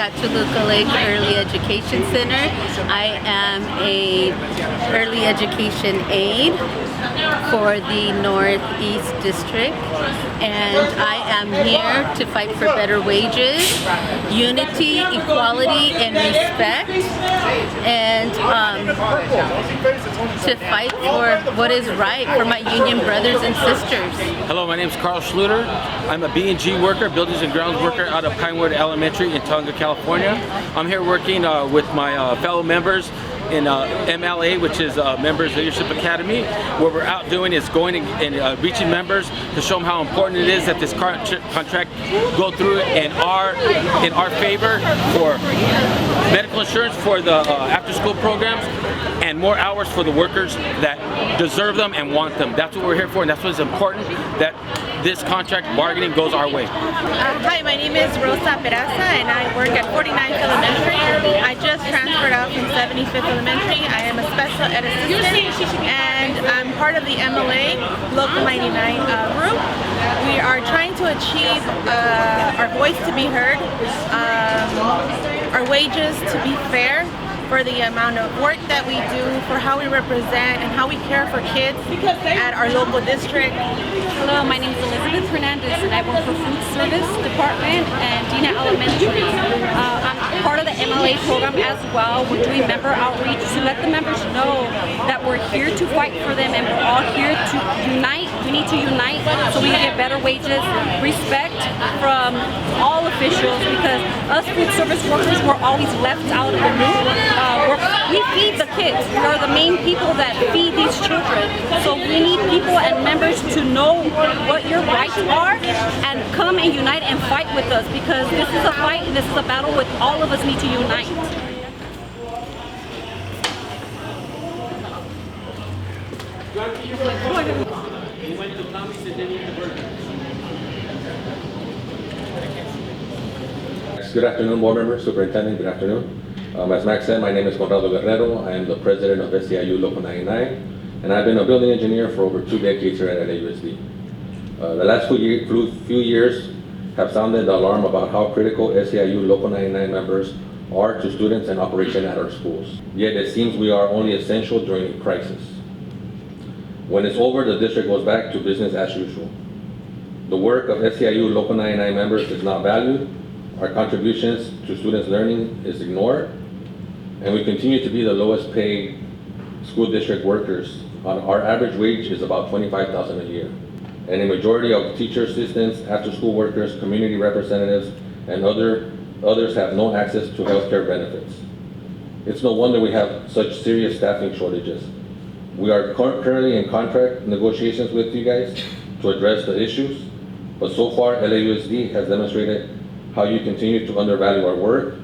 at Toluca Lake Early Education Center. I am a early education aide for the Northeast District, and I am here to fight for better wages, unity, equality, and respect, and to fight for what is right for my union brothers and sisters. Hello, my name is Carl Schluter. I'm a B&G worker, Buildings and Grounds worker out of Pinewood Elementary in Tonga, California. I'm here working with my fellow members in MLA, which is Members Leadership Academy. What we're out doing is going and reaching members to show them how important it is that this contract go through in our favor for medical insurance for the after-school programs and more hours for the workers that deserve them and want them. That's what we're here for, and that's what's important, that this contract bargaining goes our way. Hi, my name is Rosa Peraza and I work at 49th Elementary. I just transferred out from 75th Elementary. I am a special ed assistant and I'm part of the MLA Local 99 group. We are trying to achieve our voice to be heard, our wages to be fair, for the amount of work that we do, for how we represent and how we care for kids at our local district. Hello, my name is Elizabeth Hernandez and I work for Food Service Department and Dina Elementary. I'm part of the MLA program as well. We're doing member outreach to let the members know that we're here to fight for them and we're all here to unite. We need to unite so we can get better wages, respect from all officials, because us food service workers were always left out of the loop. We feed the kids. We are the main people that feed these children. So we need people and members to know what your rights are and come and unite and fight with us, because this is a fight and this is a battle with all of us need to unite. Good afternoon, board members, superintendent, good afternoon. As Max said, my name is Conrado Guerrero. I am the president of SEIU Local 99, and I've been a building engineer for over 2 decades here at LAUSD. The last few years have sounded the alarm about how critical SEIU Local 99 members are to students and operation at our schools. Yet it seems we are only essential during a crisis. When it's over, the district goes back to business as usual. The work of SEIU Local 99 members is not valued, our contributions to students' learning is ignored, and we continue to be the lowest paid school district workers. Our average wage is about $25,000 a year. And a majority of teacher assistants, after-school workers, community representatives, and others have no access to healthcare benefits. It's no wonder we have such serious staffing shortages. We are currently in contract negotiations with you guys to address the issues, but so far LAUSD has demonstrated how you continue to undervalue our work.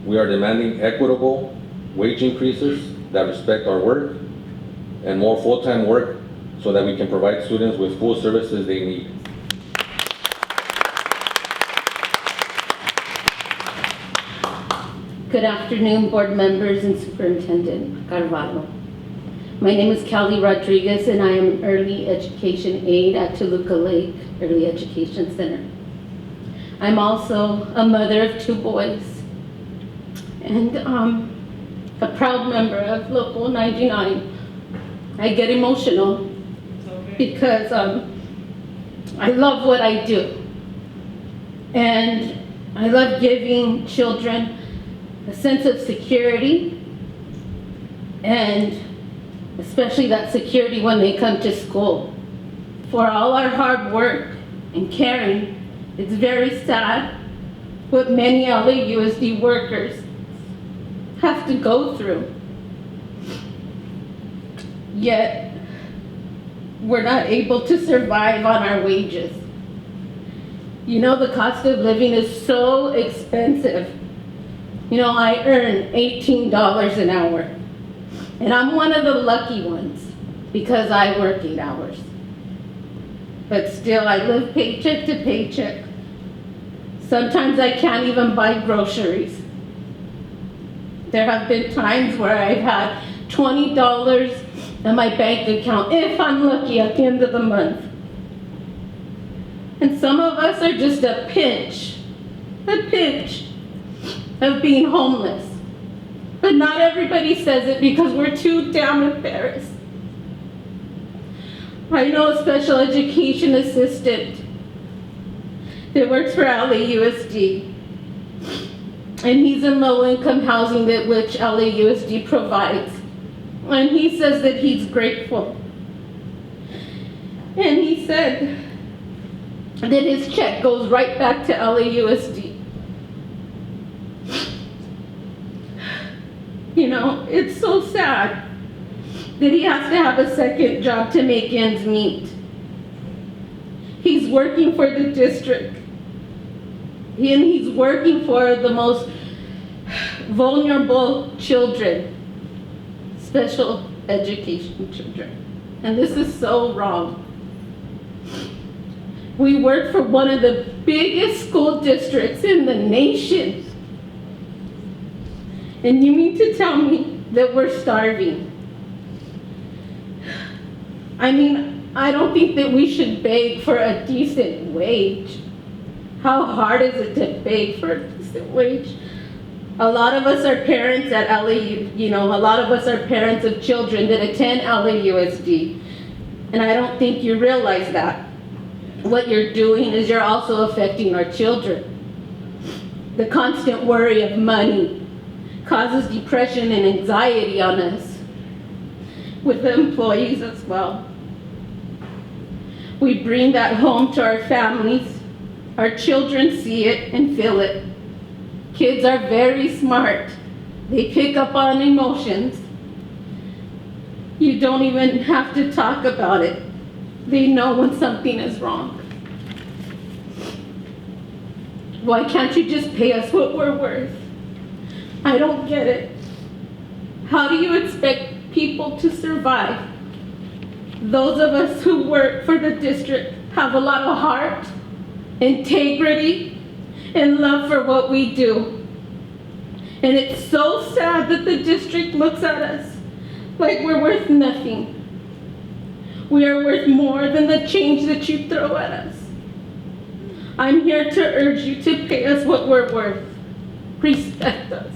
We are demanding equitable wage increases that respect our work and more full-time work so that we can provide students with full services they need. Good afternoon, board members and Superintendent Carvalho. My name is Callie Rodriguez and I am an early education aide at Toluca Lake Early Education Center. I'm also a mother of 2 boys and a proud member of Local 99. I get emotional because I love what I do, and I love giving children a sense of security, and especially that security when they come to school. For all our hard work and caring, it's very sad what many LAUSD workers have to go through. Yet, we're not able to survive on our wages. You know, the cost of living is so expensive. You know, I earn $18 an hour, and I'm one of the lucky ones because I work 8 hours. But still, I live paycheck to paycheck. Sometimes I can't even buy groceries. There have been times where I've had $20 in my bank account, if I'm lucky, at the end of the month. And some of us are just a pinch. of being homeless. But not everybody says it because we're too damn embarrassed. I know a special education assistant that works for LAUSD, and he's in low-income housing that which LAUSD provides. And he says that he's grateful. And he said that his check goes right back to LAUSD. You know, it's so sad that he has to have a second job to make ends meet. He's working for the district, and he's working for the most vulnerable children, special education children. And this is so wrong. We work for one of the biggest school districts in the nation. And you mean to tell me that we're starving? I mean, I don't think that we should beg for a decent wage. How hard is it to beg for a decent wage? A lot of us are parents at a lot of us are parents of children that attend LAUSD. And I don't think you realize that. What you're doing is you're also affecting our children. The constant worry of money causes depression and anxiety on us, with the employees as well. We bring that home to our families. Our children see it and feel it. Kids are very smart. They pick up on emotions. You don't even have to talk about it. They know when something is wrong. Why can't you just pay us what we're worth? I don't get it. How do you expect people to survive? Those of us who work for the district have a lot of heart, integrity, and love for what we do. And it's so sad that the district looks at us like we're worth nothing. We are worth more than the change that you throw at us. I'm here to urge you to pay us what we're worth. Respect us.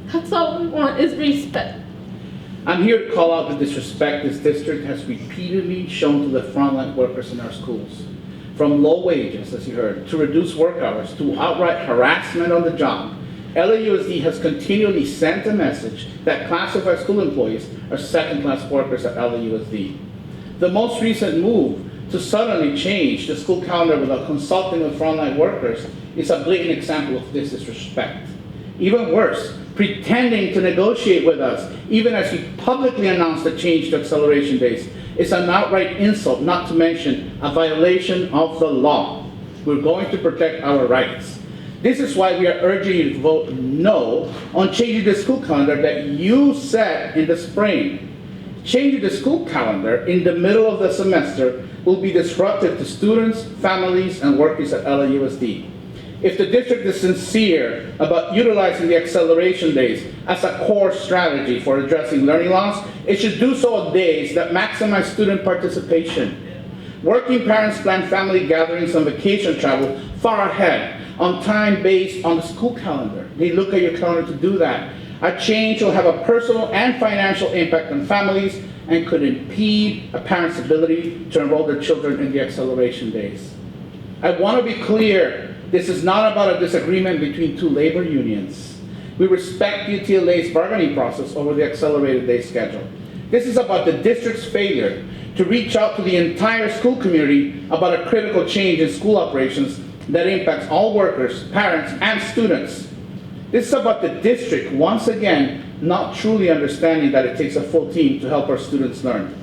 That's all we want is respect. I'm here to call out the disrespect this district has repeatedly shown to the frontline workers in our schools. From low wages, as you heard, to reduced work hours, to outright harassment on the job, LAUSD has continually sent a message that classified school employees are second-class workers at LAUSD. The most recent move to suddenly change the school calendar without consulting with frontline workers is a blatant example of this disrespect. Even worse, pretending to negotiate with us, even as you publicly announced the change to acceleration days, is an outright insult, not to mention a violation of the law. We're going to protect our rights. This is why we are urging you to vote no on changing the school calendar that you set in the spring. Changing the school calendar in the middle of the semester will be disruptive to students, families, and workers at LAUSD. If the district is sincere about utilizing the acceleration days as a core strategy for addressing learning loss, it should do so on days that maximize student participation. Working parents plan family gatherings and vacation travel far ahead on time based on the school calendar. They look at your calendar to do that. A change will have a personal and financial impact on families and could impede a parent's ability to enroll their children in the acceleration days. I want to be clear. This is not about a disagreement between two labor unions. We respect UTLA's bargaining process over the accelerated day schedule. This is about the district's failure to reach out to the entire school community about a critical change in school operations that impacts all workers, parents, and students. This is about the district, once again, not truly understanding that it takes a full team to help our students learn,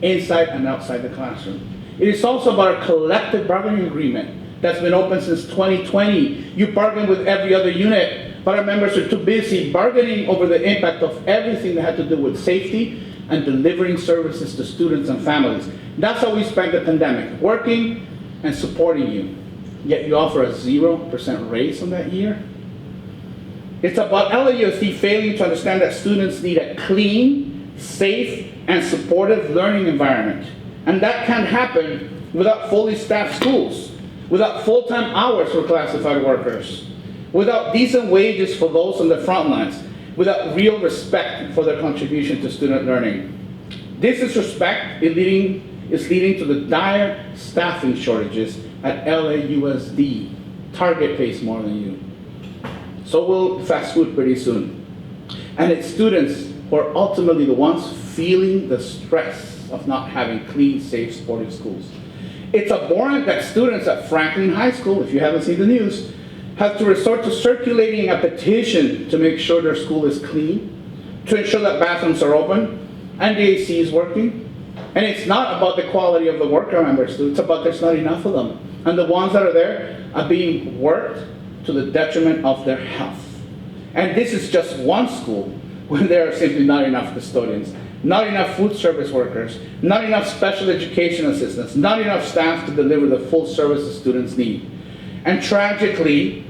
inside and outside the classroom. It is also about a collective bargaining agreement that's been open since 2020. You bargain with every other unit, but our members are too busy bargaining over the impact of everything that had to do with safety and delivering services to students and families. That's how we spent the pandemic, working and supporting you. Yet you offer a 0% raise on that year? It's about LAUSD failing to understand that students need a clean, safe, and supportive learning environment. And that can't happen without fully staffed schools, without full-time hours for classified workers, without decent wages for those on the front lines, without real respect for their contribution to student learning. This disrespect is leading to the dire staffing shortages at LAUSD. Target pays more than you. So will fast food pretty soon. And it's students who are ultimately the ones feeling the stress of not having clean, safe, supportive schools. It's abhorrent that students at Franklin High School, if you haven't seen the news, have to resort to circulating a petition to make sure their school is clean, to ensure that bathrooms are open, and the AC is working. And it's not about the quality of the worker members, it's about there's not enough of them. And the ones that are there are being worked to the detriment of their health. And this is just one school where there are simply not enough custodians, not enough food service workers, not enough special education assistants, not enough staff to deliver the full service the students need. And tragically,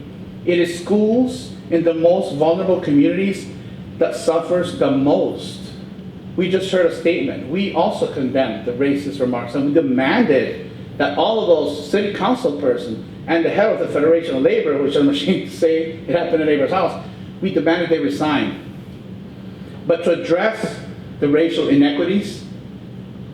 it is schools in the most vulnerable communities that suffers the most. We just heard a statement. We also condemned the racist remarks, and we demanded that all of those city council persons and the head of the Federation of Labor, which I'm ashamed to say it happened in a neighbor's house, we demanded they resign. But to address the racial inequities,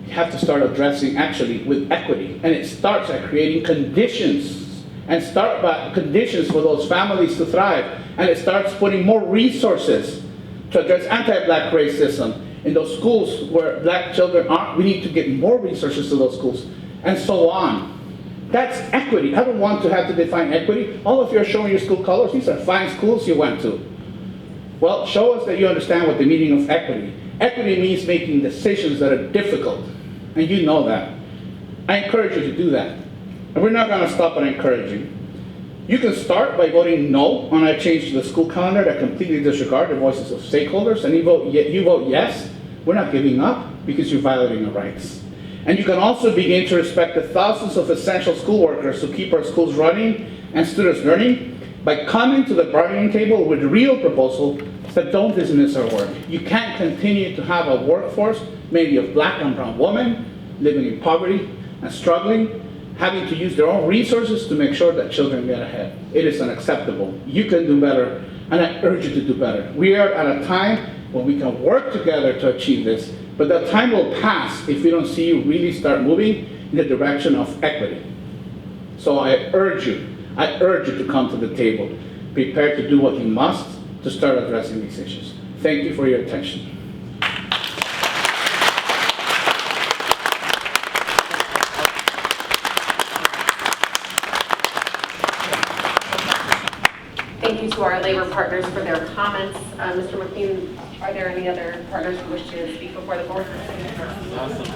you have to start addressing actually with equity. And it starts at creating conditions, and start by conditions for those families to thrive. And it starts putting more resources to address anti-black racism in those schools where black children aren't. We need to get more resources to those schools, and so on. That's equity. I don't want to have to define equity. All of you are showing your school colors. These are fine schools you went to. Well, show us that you understand what the meaning of equity. Equity means making decisions that are difficult, and you know that. I encourage you to do that. And we're not going to stop at encouraging. You can start by voting no on a change to the school calendar that completely disregard the voices of stakeholders, and you vote yes. We're not giving up because you're violating our rights. And you can also begin to respect the thousands of essential school workers who keep our schools running and students learning by coming to the bargaining table with real proposals that don't dismiss our work. You can't continue to have a workforce mainly of black and brown women living in poverty and struggling, having to use their own resources to make sure that children get ahead. It is unacceptable. You can do better, and I urge you to do better. We are at a time when we can work together to achieve this, but that time will pass if we don't see you really start moving in the direction of equity. So I urge you to come to the table, prepared to do what you must to start addressing these issues. Thank you for your attention. Thank you to our labor partners for their comments. Mr. McQueen, are there any other partners who wish to speak before the board? Awesome.